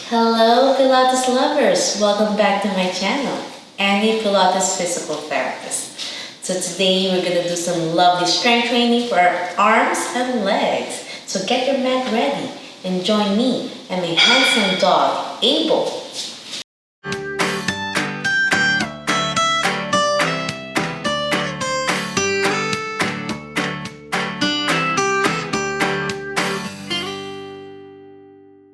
Hello Pilates lovers! Welcome back to my channel, Annie Pilates Physical Therapist. So today we're going to do some lovely strength training for our arms and legs. So get your mat ready and join me and my handsome dog, Abel.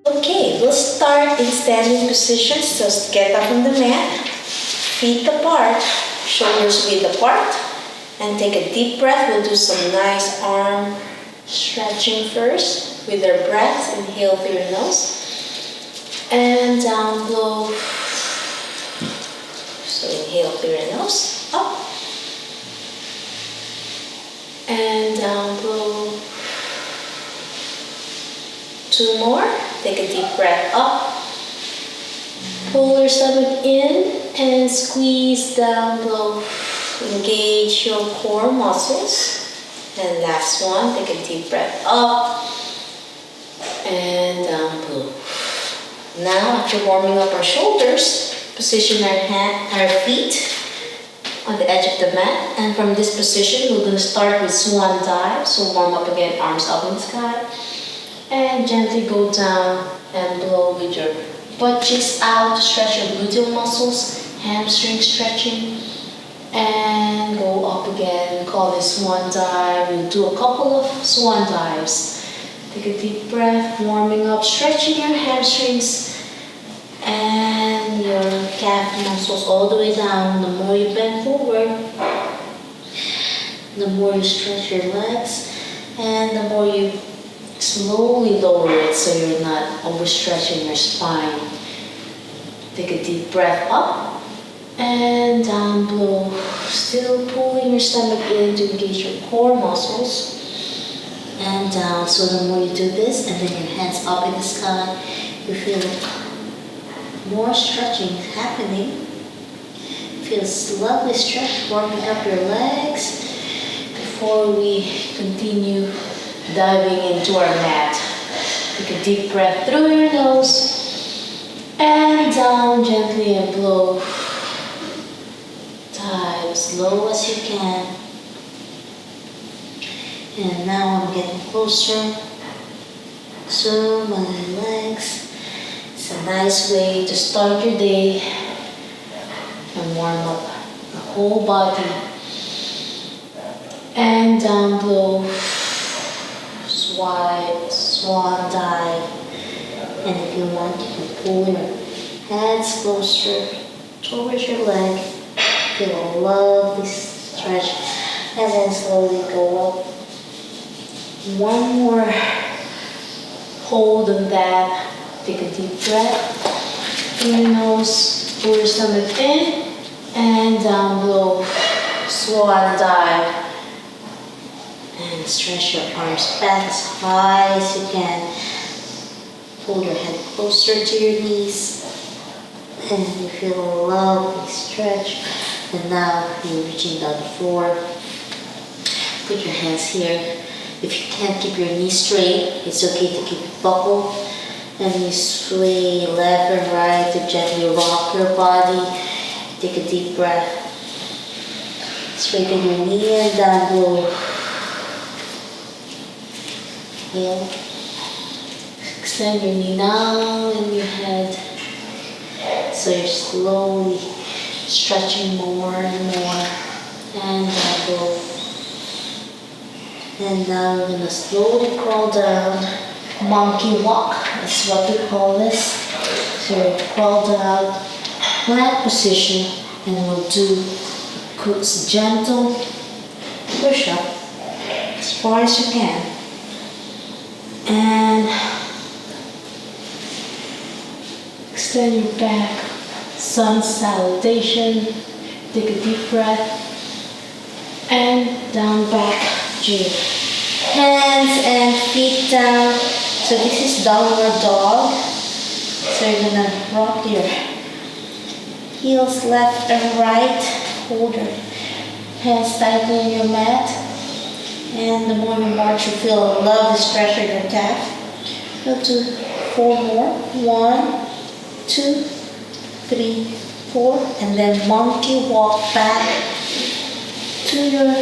Okay, we'll start in standing position. So get up on the mat, feet apart, shoulders width apart, and take a deep breath. We'll do some nice arm stretching first with our breath. Inhale through your nose and down below. So inhale through your nose, up and down below. Two more. Take a deep breath up. Pull your stomach in and squeeze down below. Engage your core muscles. And last one. Take a deep breath up and down below. Now, after warming up our shoulders, position our feet on the edge of the mat. And from this position, we're going to start with Swan Dive. So warm up again, arms up in the sky. And gently go down and blow with your butt cheeks out. Stretch your gluteal muscles, hamstring stretching. And go up again. Call this Swan Dive. We'll do a couple of Swan Dives. Take a deep breath, warming up, stretching your hamstrings and your calf muscles all the way down. The more you bend forward, the more you stretch your legs, and the more you slowly lower it so you're not overstretching your spine. Take a deep breath up and down below. Still pulling your stomach in to engage your core muscles and down. So the more you do this and then your hands up in the sky, you feel more stretching happening. Feel lovely stretch warming up your legs before we continue diving into our mat. Take a deep breath through your nose and down gently and blow. Dive as low as you can. And now I'm getting closer to my legs. It's a nice way to start your day and warm up the whole body. And down below. Swan Dive. And if you want, you can pull your hands closer towards your leg. Feel a lovely stretch and then slowly go up. One more hold on that. Take a deep breath through your nose, pull your stomach in and down below. Swan Dive. And stretch your arms back as high as you can. Pull your head closer to your knees. And you feel a lovely stretch. And now you're reaching down the floor. Put your hands here. If you can't keep your knees straight, it's okay to keep it buckled. And you sway left and right to gently rock your body. Take a deep breath. Straighten your knee and down below. Inhale. Extend your knee down and your head. So you're slowly stretching more and more. And down below. And now we're going to slowly crawl down. Monkey walk is what we call this. So you crawl down, plank position, and we'll do a gentle push up as far as you can. And extend your back, sun salutation. Take a deep breath and down back G. Hands and feet down. So this is downward dog. So you're gonna rock your heels left and right. Hold your hands tightly on your mat. And the more you march, you feel a lovely stretch in your calf. We'll do 4 more. 1, 2, 3, 4, and then monkey walk back to your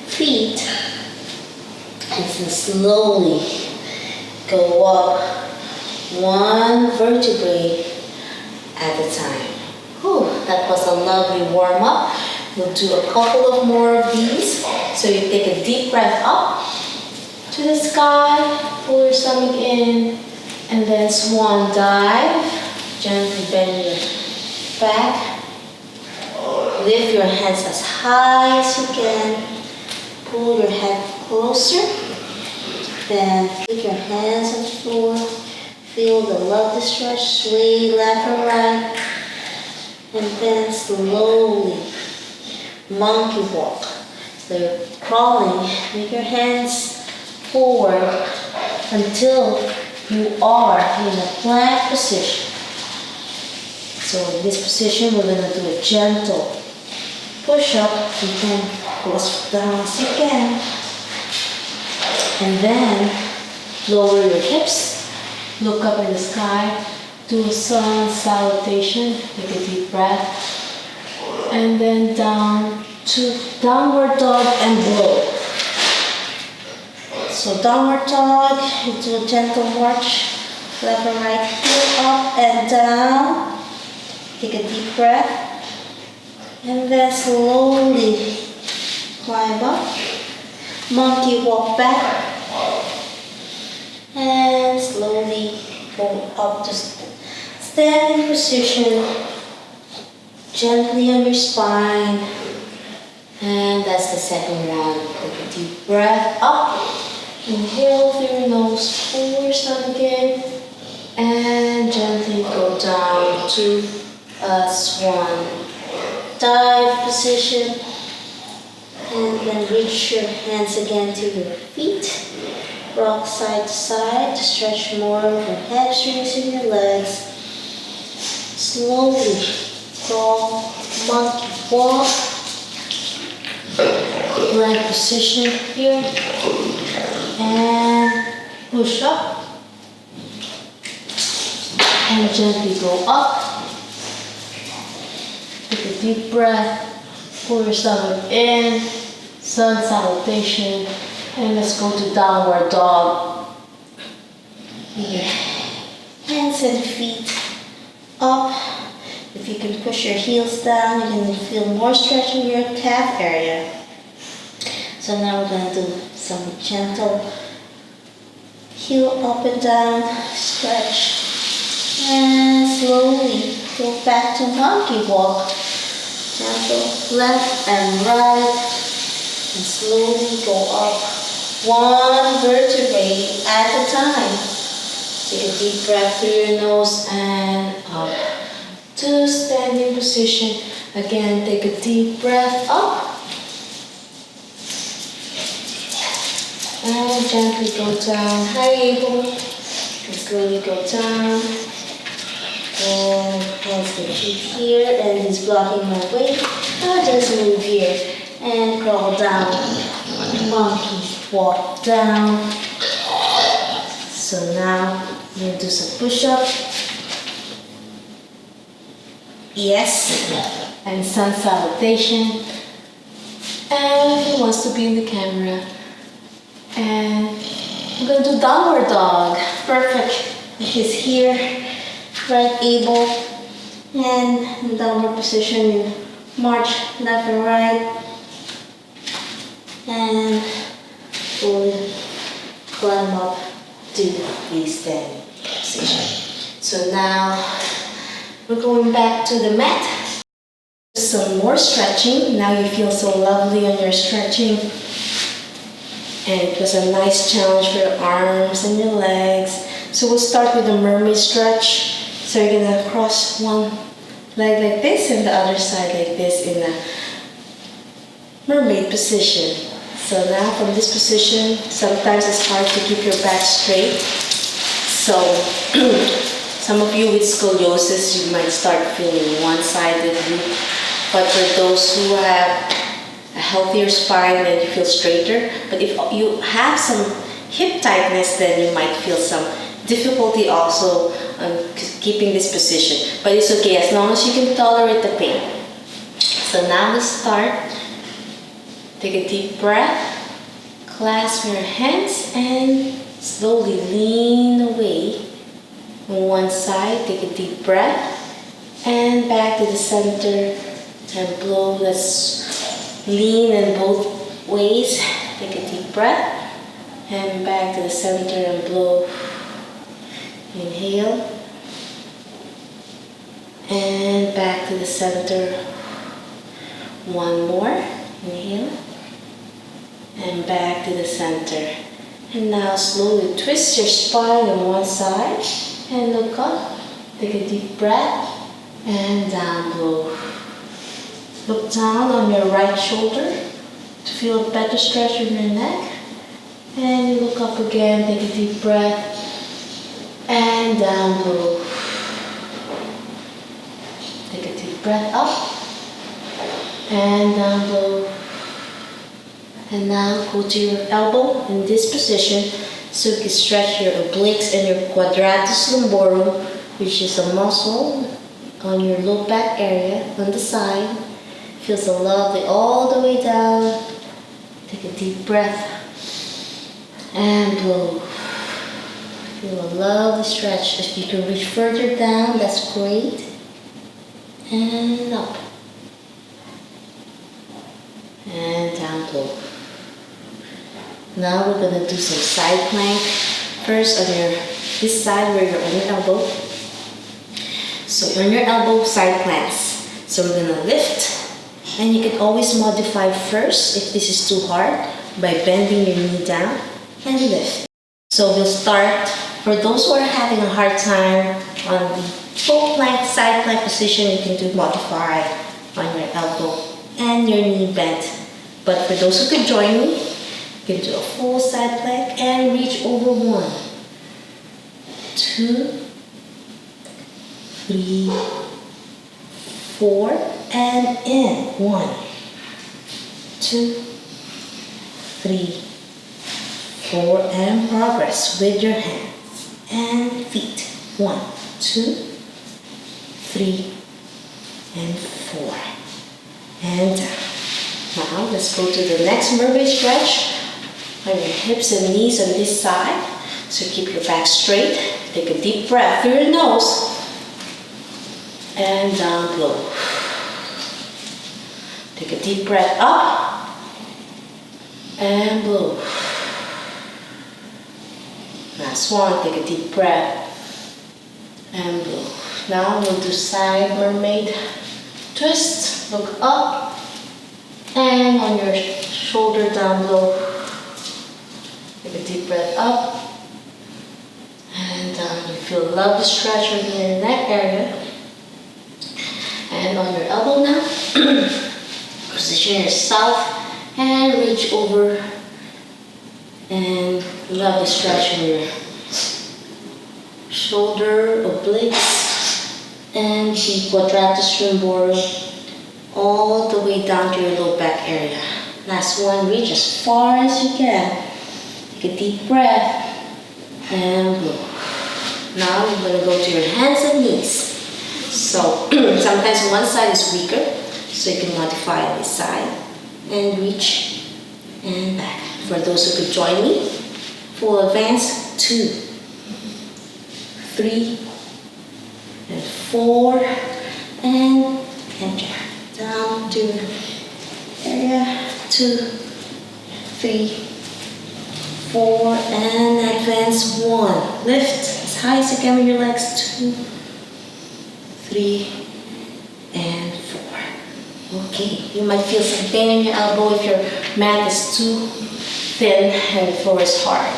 feet, and then slowly go up one vertebrae at a time. Whew, that was a lovely warm-up. We'll do a couple of more of these. So you take a deep breath up to the sky, pull your stomach in, and then swan dive. Gently bend your back. Lift your hands as high as you can. Pull your head closer. Then put your hands on the floor. Feel the lovely stretch. Sway left and right. And then slowly monkey walk. So you're crawling. Make your hands forward until you are in a plank position. So in this position, we're going to do a gentle push up. You can go as down as you can. And then lower your hips. Look up in the sky. Do a sun salutation. Take a deep breath. And then down to downward dog and blow. So downward dog, you do a gentle march. Left and right heel up and down. Take a deep breath, and then slowly climb up. Monkey walk back, and slowly go up to standing position, gently on your spine. And that's the second one. Take a deep breath up. Inhale through your nose, pull your stomach in, and gently go down to a swan dive position, and then reach your hands again to your feet. Rock side to side to stretch more of your hamstrings and your legs. Slowly crawl, monkey walk, plank position here, and push up, and gently go up. Take a deep breath, pull your stomach in, sun salutation, and let's go to downward dog. Your hands and feet up. If you can push your heels down, you can feel more stretch in your calf area. So now we're going to do some gentle heel up and down stretch. And slowly go back to monkey walk. Gentle left and right. And slowly go up one vertebrae at a time. Take a deep breath through your nose and up to standing position. Again, take a deep breath up. And gently go down. Hi, and slowly go down. And hands and feet here, and he's blocking my way. I'll just move here and crawl down. Monkey walk down. So now I'm going to do some push-up. Yes. And sun salutation. And he wants to be in the camera. And I'm going to do downward dog. Perfect. He's here. Right elbow, and in downward position, you march left and right, and slowly climb up to the standing position. So now we're going back to the mat. Some more stretching. Now you feel so lovely on your stretching, and it was a nice challenge for your arms and your legs. So we'll start with a mermaid stretch. So you're going to cross one leg like this and the other side like this in a mermaid position. So now from this position, sometimes it's hard to keep your back straight. So some of you with scoliosis, you might start feeling one-sided. But for those who have a healthier spine, then you feel straighter. But if you have some hip tightness, then you might feel some difficulty also keeping this position, but it's okay as long as you can tolerate the pain. So now let's start. Take a deep breath, clasp your hands, and slowly lean away on one side. Take a deep breath and back to the center and blow. Let's lean in both ways. Take a deep breath and back to the center and blow. Inhale and back to the center. One more. Inhale and back to the center. And now slowly twist your spine on one side and look up. Take a deep breath and down, blow. Look down on your right shoulder to feel a better stretch in your neck. And you look up again, take a deep breath and down, blow. Take a deep breath up and down, blow. And now go to your elbow in this position so you can stretch your obliques and your quadratus lumborum, which is a muscle on your low back area on the side. Feels so lovely all the way down. Take a deep breath and blow. Feel a lovely stretch. If you can reach further down, that's great. And up. And down, blow. Now we're going to do some side plank. First on this side where you're on your elbow. So on your elbow, side planks. So we're going to lift. And you can always modify first if this is too hard by bending your knee down and lift. So we'll start. For those who are having a hard time on the full plank, side plank position, you can do modify on your elbow and your knee bent. But for those who could join me, you can do a full side plank and reach over 1, 2, 3, 4, and in. 1, 2, 3, 4, and progress with your hands and feet. 1, 2, 3, and 4, and down. Now let's go to the next mermaid stretch on your hips and knees on this side. So keep your back straight. Take a deep breath through your nose and down, blow. Take a deep breath up and blow. Last one, take a deep breath and blow. Now we'll do side mermaid twist. Look up and on your shoulder down low. Take a deep breath up and down. You feel a lovely stretch in your neck area. And on your elbow now, position yourself and reach over and lovely stretch in your shoulder, obliques, and the quadratus lumborum all the way down to your low back area. Last one, reach as far as you can. Take a deep breath and blow. Now you're going to go to your hands and knees. So sometimes one side is weaker, so you can modify on this side and reach and back. For those who could join me, full advance, 2, 3, and 4, and enter. Down to area, 2, 3, 4, and advance 1. Lift as high as you can with your legs, 2, 3, and 4. Okay, you might feel some pain in your elbow if your mat is too thin and the floor is hard.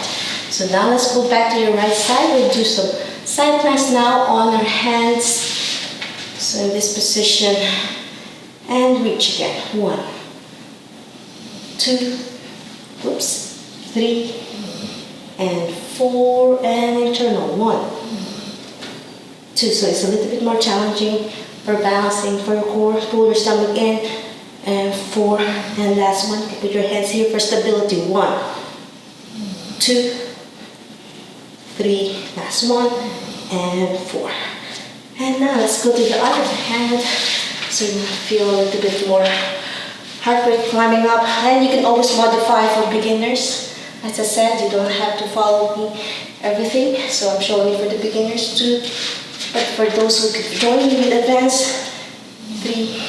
So now let's go back to your right side. We'll do some side planks now on our hands. So in this position, and reach again. 1, 2, 3, and 4, and internal. 1, 2. So it's a little bit more challenging for balancing for your core. Pull your stomach in. And 4, and last one. Put your hands here for stability. 1, 2, 3, last 1, and 4. And now let's go to the other hand. So you feel a little bit more heart rate climbing up. And you can always modify for beginners. As I said, you don't have to follow me everything. So I'm showing you for the beginners too. But for those who could join me with advanced, 3,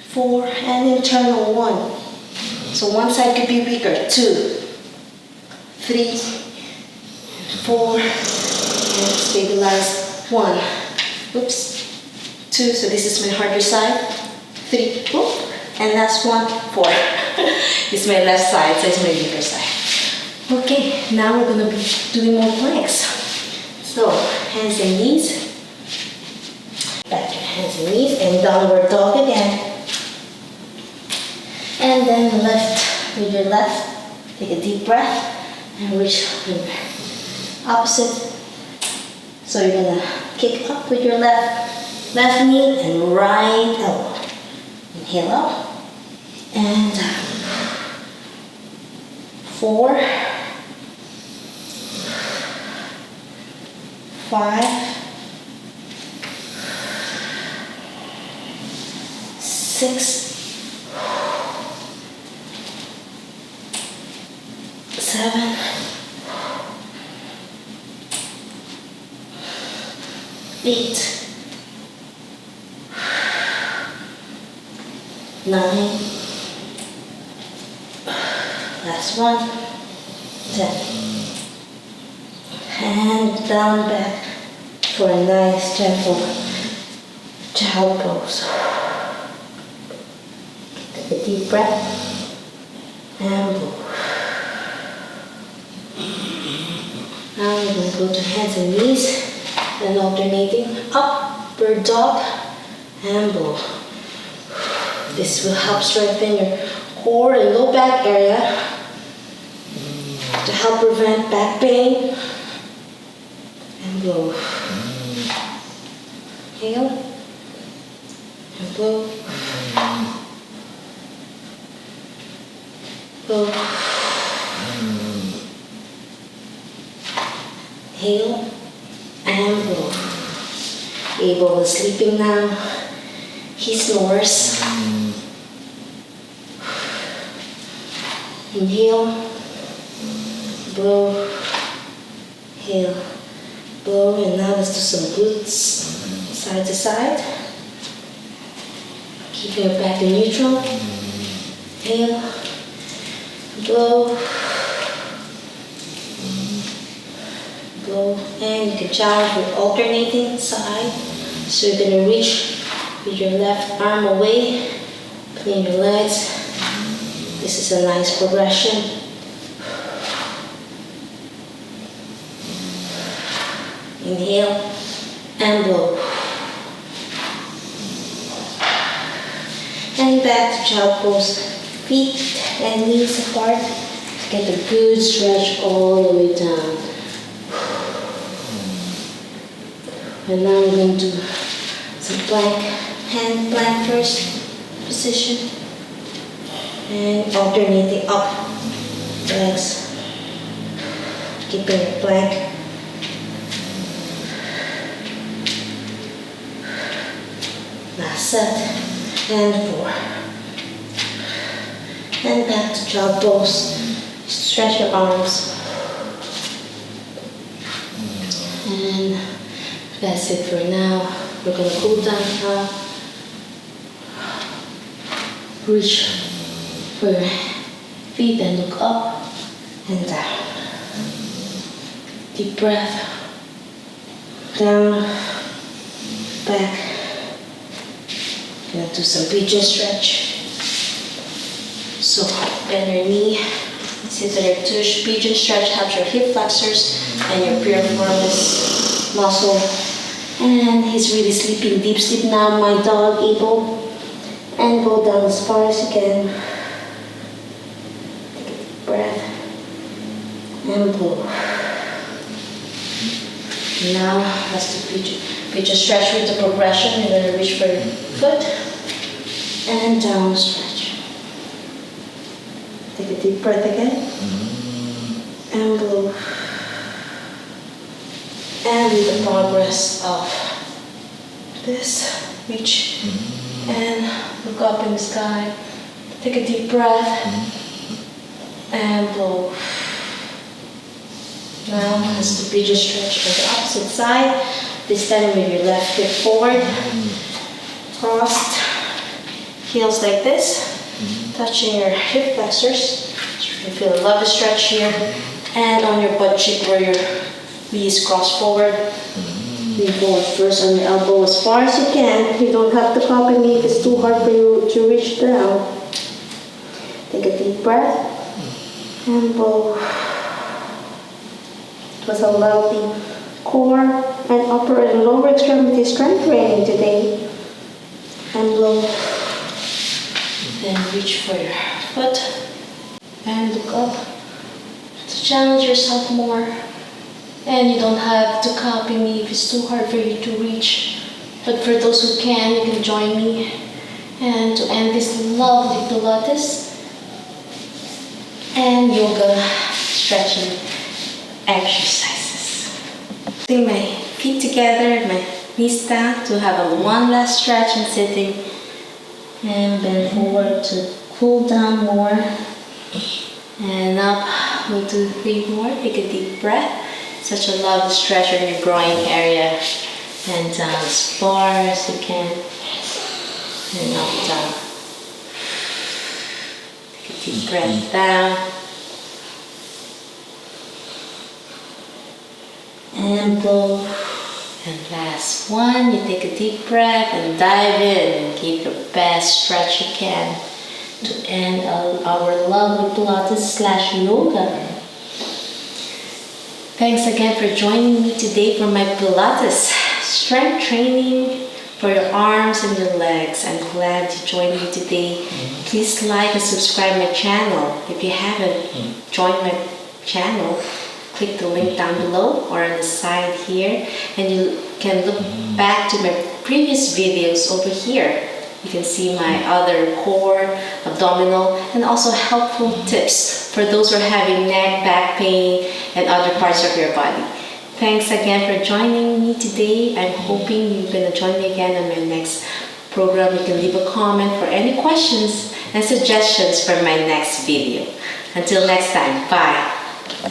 4, and internal 1. So one side could be weaker, 2, 3, 4, and stabilize, 1. Oops, 2, so this is my harder side, 3, whoop, and last 1, 4. This is my left side, so it's my weaker side. Okay, now we're gonna be doing more planks. So, hands and knees, back to hands and knees, and downward dog again. And then left with your left, take a deep breath and reach opposite. So you're gonna kick up with your left knee and right elbow. Inhale up and down. 4, 5, 6, 7, 8, 9, last 1, 10. And down back for a nice gentle child pose. Take a deep breath and blow. Now we're going to go to hands and knees and alternating up, bird dog, and blow. This will help strengthen your core and low back area to help prevent back pain. And blow. Inhale and blow. Blow. Inhale and blow. Abel is sleeping now. He snores. Inhale, blow, inhale, blow, and now let's do some glutes, side to side. Keeping your back in neutral. Inhale, blow, blow, and you can challenge with alternating side. So you're going to reach with your left arm away between your legs. This is a nice progression. Inhale and blow. And back to child pose. Feet and knees apart. Get a good stretch all the way down. And now we're going to do some plank, hand plank first position. And alternating up legs, keeping your plank. Last set, and 4. And back to child pose. Stretch your arms. And that's it for now. We're going to cool down now. Reach for your feet and look up and down. Deep breath. Down, back. Gonna do some pigeon stretch. So bend your knee, sit on your tush. Pigeon stretch helps your hip flexors and your piriformis muscle. And he's really sleeping deep sleep now, my dog Abel. And go down as far as you can. Take a deep breath and blow. Now let's do pigeon stretch with the progression. You're going to reach for your foot and down stretch. Take a deep breath again and blow. And the progress of this, reach and look up in the sky. Take a deep breath and blow. Now let's do pigeon stretch on the opposite side. This time with your left hip forward, crossed, heels like this, touching your hip flexors. You feel a lovely stretch here, and on your butt cheek where your knees cross forward. Lean forward first on your elbow as far as you can. You don't have to copy me if it's too hard for you to reach down. Take a deep breath and blow. It was a lovely core and upper and lower extremity strength training today. And blow. Then reach for your foot and look up to challenge yourself more. And you don't have to copy me if it's too hard for you to reach. But for those who can, you can join me. And to end this lovely Pilates and yoga stretching exercises. Putting my feet together, my knees down to have a one last stretch and sitting. And bend forward to cool down more. And up, 1, 2, 3 more. Take a deep breath. Such a lovely stretch in your groin area. And down as far as you can. And up, down. Take a deep breath down. And blow. And last one, you take a deep breath and dive in and give your best stretch you can to end our lovely Pilates / yoga. Thanks again for joining me today for my Pilates strength training for your arms and your legs. I'm glad you joined me today. Please like and subscribe my channel. If you haven't joined my channel, click the link down below or on the side here, and you can look back to my previous videos over here. You can see my other core, abdominal, and also helpful tips for those who are having neck, back pain, and other parts of your body. Thanks again for joining me today. I'm hoping you're going to join me again on my next program. You can leave a comment for any questions and suggestions for my next video. Until next time, bye.